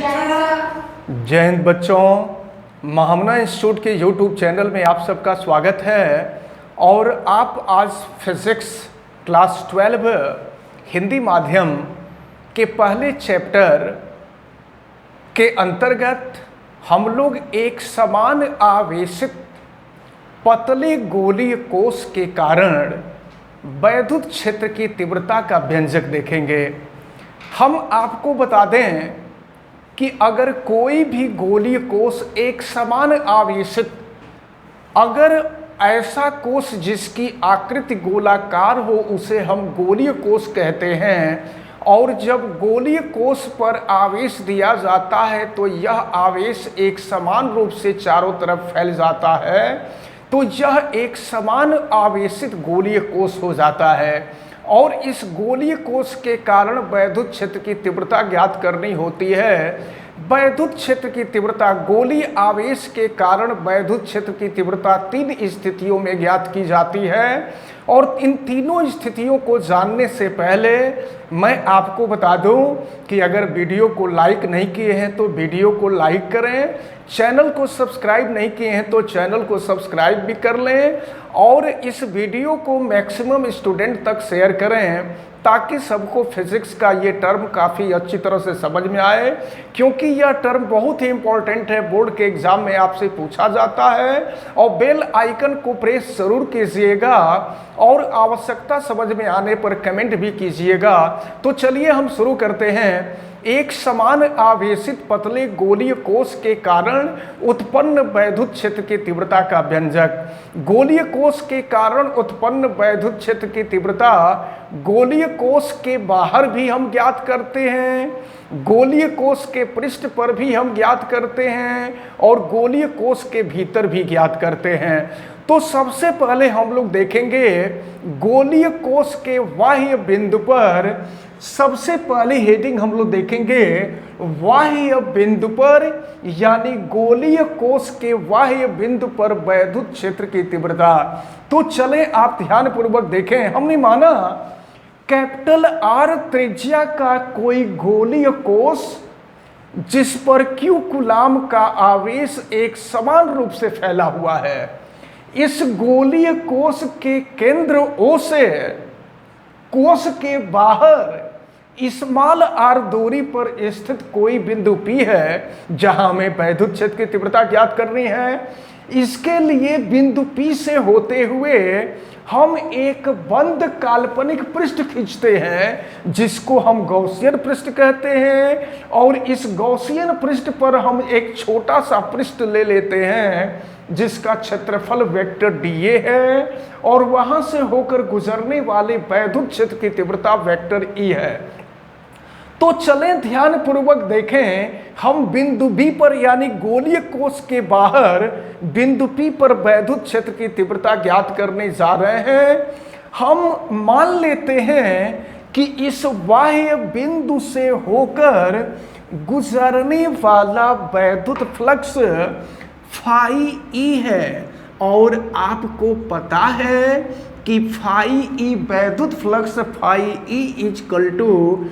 जय हिंद बच्चों, महामना इंस्टीट्यूट के यूट्यूब चैनल में आप सबका स्वागत है। और आप आज फिज़िक्स क्लास 12 हिंदी माध्यम के पहले चैप्टर के अंतर्गत हम लोग एक समान आवेशित पतले गोलीय कोश के कारण वैद्युत क्षेत्र की तीव्रता का व्यंजक देखेंगे। हम आपको बता दें कि अगर कोई भी गोलीय कोश एक समान आवेशित, अगर ऐसा कोश जिसकी आकृति गोलाकार हो उसे हम गोलीय कोश कहते हैं, और जब गोलीय कोश पर आवेश दिया जाता है तो यह आवेश एक समान रूप से चारों तरफ फैल जाता है, तो यह एक समान आवेशित गोलीय कोश हो जाता है। और इस गोलीय कोश के कारण वैद्युत क्षेत्र की तीव्रता ज्ञात करनी होती है। वैद्युत क्षेत्र की तीव्रता, गोलीय आवेश के कारण वैद्युत क्षेत्र की तीव्रता 3 स्थितियों में ज्ञात की जाती है। और इन तीनों स्थितियों को जानने से पहले मैं आपको बता दूं कि अगर वीडियो को लाइक नहीं किए हैं तो वीडियो को लाइक करें, चैनल को सब्सक्राइब नहीं किए हैं तो चैनल को सब्सक्राइब भी कर लें, और इस वीडियो को मैक्सिमम स्टूडेंट तक शेयर करें ताकि सबको फिजिक्स का ये टर्म काफ़ी अच्छी तरह से समझ में आए, क्योंकि यह टर्म बहुत ही इंपॉर्टेंट है। बोर्ड के एग्जाम में आपसे पूछा जाता है। और बेल आइकन को प्रेस जरूर कीजिएगा और आवश्यकता समझ में आने पर कमेंट भी कीजिएगा। तो चलिए हम शुरू करते हैं। एक समान आवेशित पतले गोलीय कोश के कारण उत्पन्न वैद्युत क्षेत्र की तीव्रता का व्यंजक। गोलीय कोश के कारण उत्पन्न वैद्युत क्षेत्र की तीव्रता गोलीय कोश के बाहर भी हम ज्ञात करते हैं, गोलीय कोश के पृष्ठ पर भी हम ज्ञात करते हैं, और गोलीय कोश के भीतर भी ज्ञात करते हैं। तो सबसे पहले हम लोग देखेंगे गोलीय कोश के बाह्य बिंदु पर। सबसे पहले हेडिंग हम लोग देखेंगे बाह्य बिंदु पर, यानी गोलीय कोश के बाह्य बिंदु पर वैद्युत क्षेत्र की तीव्रता। तो चलें आप ध्यान पूर्वक देखें। हमने माना कैपिटल R त्रिज्या का कोई गोलीय कोश जिस पर Q कूलाम का आवेश एक समान रूप से फैला हुआ है। इस गोलीय कोश के केंद्र O से कोश के बाहर स्मॉल r दूरी पर स्थित कोई बिंदु P है जहां हमें वैद्युत क्षेत्र की तीव्रता ज्ञात करनी है। इसके लिए बिंदु P से होते हुए हम एक बंद काल्पनिक पृष्ठ खींचते हैं जिसको हम गॉसियन पृष्ठ कहते हैं। और इस गॉसियन पृष्ठ पर हम एक छोटा सा पृष्ठ ले लेते हैं जिसका क्षेत्रफल वेक्टर dA है, और वहां से होकर गुजरने वाले वैद्युत क्षेत्र की तीव्रता वेक्टर E है। तो चलें ध्यान पूर्वक देखें। हम बिंदु B पर यानी गोलीय कोश के बाहर बिंदु P पर वैद्युत क्षेत्र की तीव्रता ज्ञात करने जा रहे हैं। हम मान लेते हैं कि इस बाह्य बिंदु से होकर गुजरने वाला वैद्युत फ्लक्स फाई E है, और आपको पता है कि फाई E वैद्युत flux phi E equal to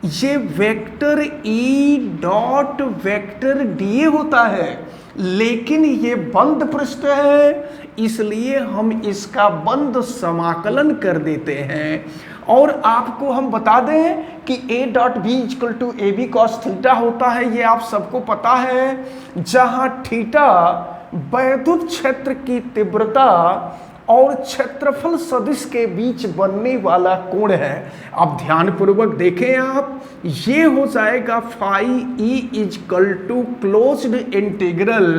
ये vector E dot vector dA होता है। लेकिन ये बंद पृष्ठ है, इसलिए हम इसका बंद समाकलन कर देते हैं। और आपको हम बता दें कि A dot B equal to AB cos theta होता है, ये आप सबको पता है, जहां थीटा वैद्युत क्षेत्र की तीव्रता और क्षेत्रफल सदिश के बीच बनने वाला कोण है। अब ध्यान पूर्वक देखें आप, ये हो जाएगा phi E equal to closed integral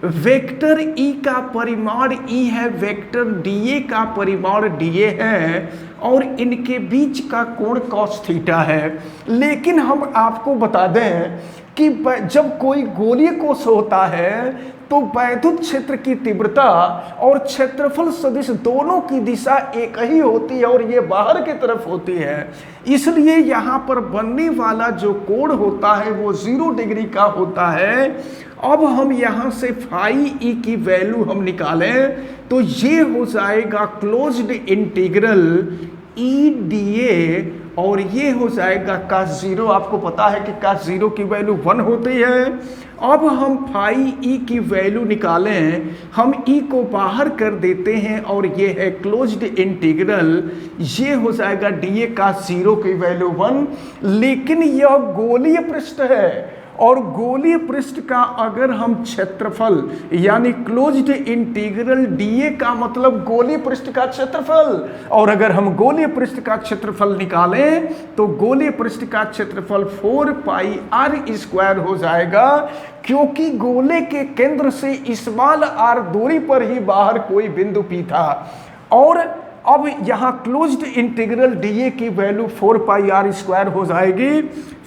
vector E का परिमाण E है, वेक्टर dA का परिमाण dA है, और इनके बीच का कोण cos थीटा है। लेकिन हम आपको बता दें कि जब कोई गोलीय कोश होता है तो वैद्युत क्षेत्र की तीव्रता और क्षेत्रफल सदिश दोनों की दिशा एक ही होती है, और ये बाहर की तरफ होती है। इसलिए यहाँ पर बनने वाला जो कोण होता है वो 0 डिग्री का होता है। अब हम यहाँ से फाई E की वैल्यू हम निकालें तो ये हो जाएगा क्लोज्ड इंटीग्रल E dA और ये हो जाएगा cos 0। आपको पता है कि cos 0 की वैल्यू 1 होती है। अब हम फाई ई की वैल्यू निकालें, हम ई को बाहर कर देते हैं और ये है क्लोज्ड इंटीग्रल, ये हो जाएगा डी ए cos 0 की वैल्यू 1। लेकिन यह गोलीय पृष्ठ है और गोलीय पृष्ठ का अगर हम क्षेत्रफल यानी क्लोज्ड इंटीग्रल डीए का मतलब गोलीय पृष्ठ का क्षेत्रफल, और अगर हम गोलीय पृष्ठ का क्षेत्रफल निकालें तो गोलीय पृष्ठ का क्षेत्रफल 4 पाई आर स्क्वायर हो जाएगा, क्योंकि गोले के केंद्र से स्मॉल आर दूरी पर ही बाहर कोई बिंदु पी था। और अब यहाँ क्लोज्ड इंटीग्रल डीए की वैल्यू 4 पाई आर स्क्वायर हो जाएगी।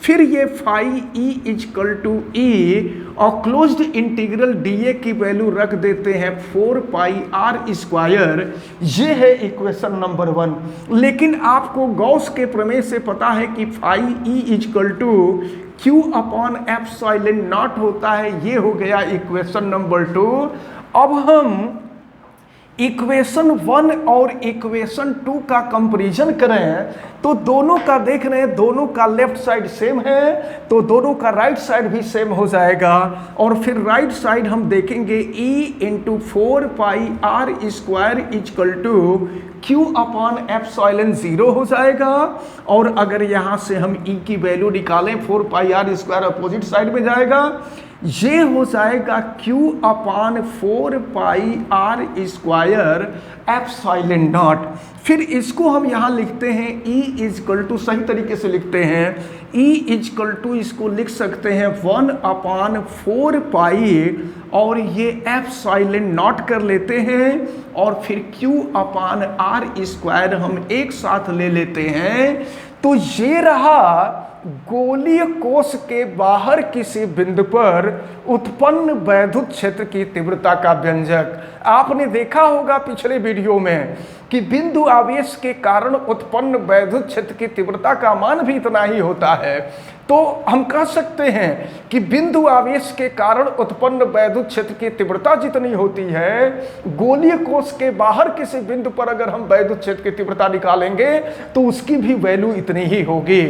फिर ये फाई ई इजकल टू ई और क्लोज्ड इंटीग्रल डीए की वैल्यू रख देते हैं 4 पाई आर स्क्वायर। ये है इक्वेशन नंबर 1। लेकिन आपको गॉस के प्रमेय से पता है कि phi E equal to Q upon epsilon naught होता है। ये हो गया इक्वेशन नंबर 2। अब हम इक्वेशन 1 और इक्वेशन 2 का कंपैरिजन करें तो दोनों का देख रहे हैं, दोनों का लेफ्ट साइड सेम है तो दोनों का राइट साइड भी सेम हो जाएगा। और फिर राइट साइड हम देखेंगे e into 4 pi R square equal to Q upon epsilon 0 हो जाएगा। और अगर यहाँ से हम e की वैल्यू निकालें 4 pi R square opposite side में जाएगा, ये हो जाएगा Q upon 4 pi R square epsilon naught. फिर इसको हम यहाँ लिखते हैं E इजकल टू, सही तरीके से लिखते हैं E इजकल टू, इसको लिख सकते हैं 1 अपॉन 4 पाई और ये एप्सिलॉन नॉट कर लेते हैं और फिर Q अपॉन आर स्क्वायर हम एक साथ ले लेते हैं। तो ये रहा गोलीय कोश के बाहर किसी बिंदु पर उत्पन्न वैद्युत क्षेत्र की तीव्रता का व्यंजक। आपने देखा होगा पिछले वीडियो में कि बिंदु आवेश के कारण उत्पन्न वैद्युत क्षेत्र की तीव्रता का मान भी इतना ही होता है। तो हम कह सकते हैं कि बिंदु आवेश के कारण उत्पन्न वैद्युत क्षेत्र की तीव्रता जितनी होती है, गोलीय कोश के बाहर किसी बिंदु पर अगर हम वैद्युत क्षेत्र की तीव्रता निकालेंगे तो उसकी भी वैल्यू इतनी ही होगी।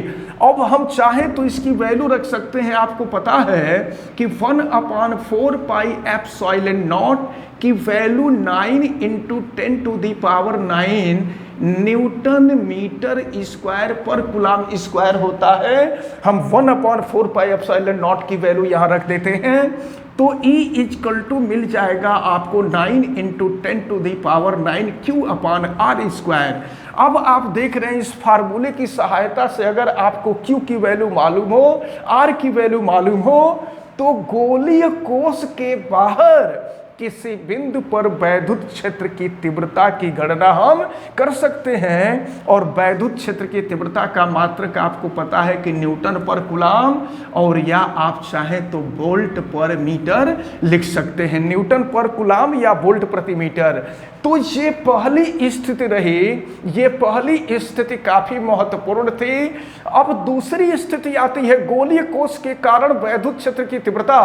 अब हम चाहें तो इसकी वैल्यू रख सकते हैं। आपको पता है कि 1 अपॉन 4 पाई एप्सिलॉन नॉट की value 9 into 10 to the power 9 newton meter square पर कूलम स्क्वायर होता है। हम 1 अपॉन 4 पाई एप्सिलॉन नॉट की वैल्यू यहाँ रख देते हैं तो E इजकल टू मिल जाएगा आपको 9 into 10 to the power 9 Q upon R square. अब आप देख रहे हैं इस फार्मूले की सहायता से अगर आपको Q की वैल्यू मालूम हो, R की वैल्यू मालूम हो, तो गोलीय कोश के बाहर किसी बिंदु पर वैद्युत क्षेत्र की तीव्रता की गणना हम कर सकते हैं। और वैद्युत क्षेत्र की तीव्रता का मात्रक आपको पता है कि न्यूटन पर कूलम, और या आप चाहें तो वोल्ट पर मीटर लिख सकते हैं, न्यूटन पर कूलम या वोल्ट प्रति मीटर। तो ये पहली स्थिति रही, ये पहली स्थिति काफी महत्वपूर्ण थी। अब दूसरी स्थिति आती है, गोलीय कोश के कारण वैद्युत क्षेत्र की तीव्रता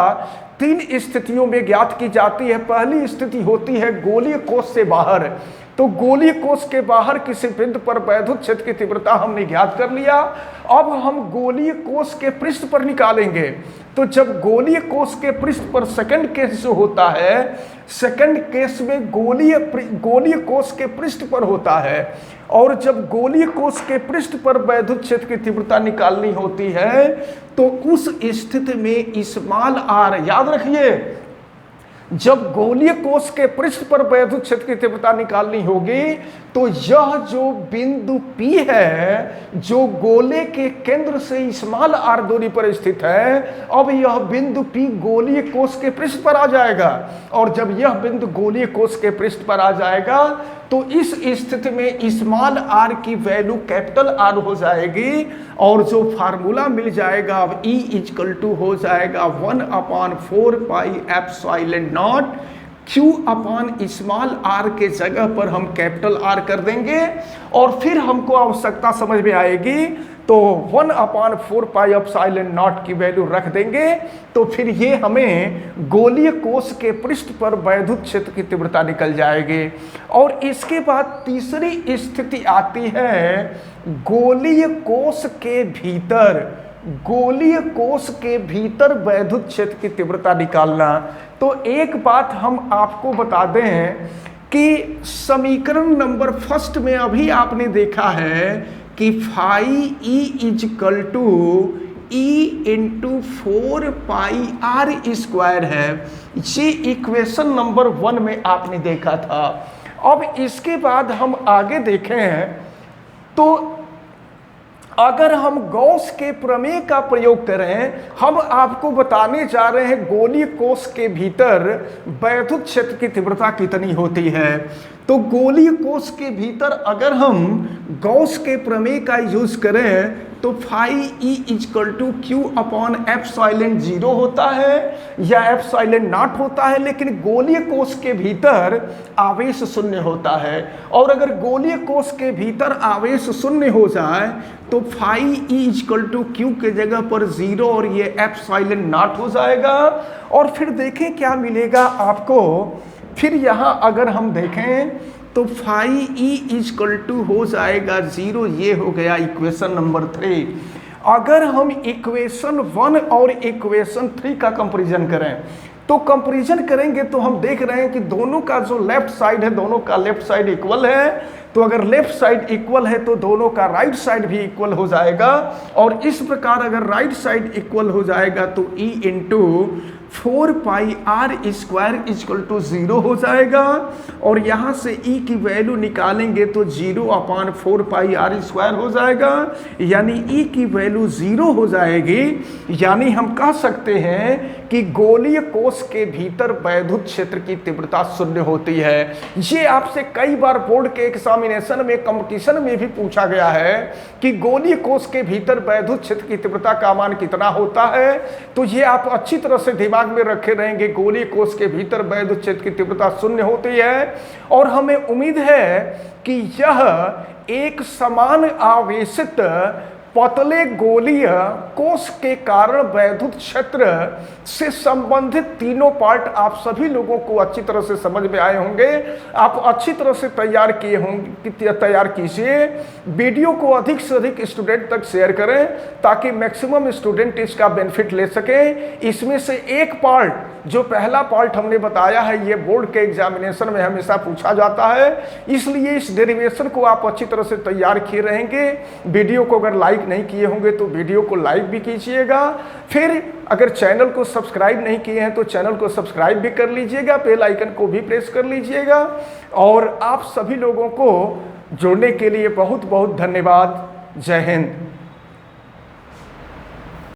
3 स्थितियों में ज्ञात की जाती है। पहली स्थिति होती है गोलीय कोश से बाहर। तो गोलीय कोश के बाहर किसी बिंदु पर वैद्युत क्षेत्र की तीव्रता हमने ज्ञात कर लिया। अब हम गोलीय कोश के पृष्ठ पर निकालेंगे। तो जब गोलीय कोश के पृष्ठ पर सेकंड केस जो होता है, सेकंड केस में गोलीय कोश के पृष्ठ पर होता है, और जब गोलीय कोश के पृष्ठ पर वैद्युत क्षेत्र की तीव्रता निकालनी होती है तो उस स्थिति में स्मॉल आर, याद रखिए, जब गोलीय कोश के पृष्ठ पर वैद्युत क्षेत्र की तीव्रता निकालनी होगी तो यह जो बिंदु P है, जो गोले के केंद्र से स्मॉल आर दूरी पर स्थित है, अब यह बिंदु P गोलीय कोश के पृष्ठ पर आ जाएगा। और जब यह बिंदु गोलीय कोश के पृष्ठ पर आ जाएगा तो इस स्थिति में स्मॉल आर की वैल्यू कैपिटल आर हो जाएगी, और जो फार्मूला मिल जाएगा अब E इजकल टू हो जाएगा 1 upon 4 pi epsilon naught Q upon small R के जगह पर हम कैपिटल आर कर देंगे। और फिर हमको आवश्यकता समझ में आएगी तो 1/4πε0 की वैल्यू रख देंगे तो फिर ये हमें गोलीय कोश के पृष्ठ पर वैद्युत क्षेत्र की तीव्रता निकल जाएगी। और इसके बाद तीसरी स्थिति आती है गोलीय कोश के भीतर वैद्युत क्षेत्र की तीव्रता निकालना। तो एक बात हम आपको बता दें कि समीकरण नंबर फर्स्ट में अभी आपने देखा है कि phi E equal to E into 4πr² है। ये इक्वेशन नंबर 1 में आपने देखा था। अब इसके बाद हम आगे देखें तो अगर हम गॉस के प्रमेय का प्रयोग करें, हम आपको बताने जा रहे हैं गोलीय कोश के भीतर वैद्युत क्षेत्र की तीव्रता कितनी होती है। तो गोलीय कोश के भीतर अगर हम गॉस के प्रमेय का यूज करें तो phi E equal to Q/ε0 होता है या ε0 होता है, लेकिन गोलीय कोश के भीतर आवेश शून्य होता है। और अगर गोलीय कोश के भीतर आवेश शून्य हो जाए तो phi E equal to Q के जगह पर 0 और ये ε0 हो जाएगा। और फिर देखें क्या मिलेगा आपको। फिर यहाँ अगर हम देखें तो फाई ई इजकल टू हो जाएगा 0, ये हो गया इक्वेशन नंबर 3। अगर हम इक्वेशन 1 और इक्वेशन 3 का कंपैरिजन करें तो कंपैरिजन करेंगे तो हम देख रहे हैं कि दोनों का जो लेफ्ट साइड है, दोनों का लेफ्ट साइड इक्वल है। तो अगर लेफ्ट साइड इक्वल है तो दोनों का राइट साइड भी इक्वल हो जाएगा। और इस प्रकार अगर राइट साइड इक्वल हो जाएगा तो E into 4πr² is equal to 0 हो जाएगा। और यहाँ से E की वैल्यू निकालेंगे तो 0/4πr² हो जाएगा, यानी E की वैल्यू 0 हो जाएगी। यानी हम कह सकते हैं कि गोलीय कोश के भीतर वैद्युत क्षेत्र की तीव्रता शून्य होती है। ये आपसे कई बार बोर्ड के एग्जामिनेशन में, कंपटीशन में भी पूछा गया है कि गोलीय कोश के भीतर वैद्युत क्षेत्र की तीव्रता का मान कितना होता है। तो ये आप अच्छी तरह से दिमाग में रखे रहेंगे, गोलीय कोश के भीतर वैद्युत क्षेत्र की तीव्रता शून्य होती है। और हमें उम्मीद है कि यह एक समान आवेशित पतले गोलीय कोश के कारण वैद्युत क्षेत्र से संबंधित तीनों पार्ट आप सभी लोगों को अच्छी तरह से समझ में आए होंगे। आप अच्छी तरह से तैयार कीजिए। वीडियो को अधिक से अधिक स्टूडेंट तक शेयर करें ताकि मैक्सिमम स्टूडेंट इसका बेनिफिट ले सकें। इसमें से एक पार्ट, जो पहला पार्ट हमने बताया है, ये बोर्ड के एग्जामिनेशन में हमेशा पूछा जाता है, इसलिए इस डेरिवेशन को आप अच्छी तरह से तैयार किए रहेंगे। वीडियो को अगर लाइक नहीं किए होंगे तो वीडियो को लाइक भी कीजिएगा। फिर अगर चैनल को सब्सक्राइब नहीं किए हैं तो चैनल को सब्सक्राइब भी कर लीजिएगा, बेल आइकन को भी प्रेस कर लीजिएगा। और आप सभी लोगों को जुड़ने के लिए बहुत बहुत धन्यवाद। जय हिंद।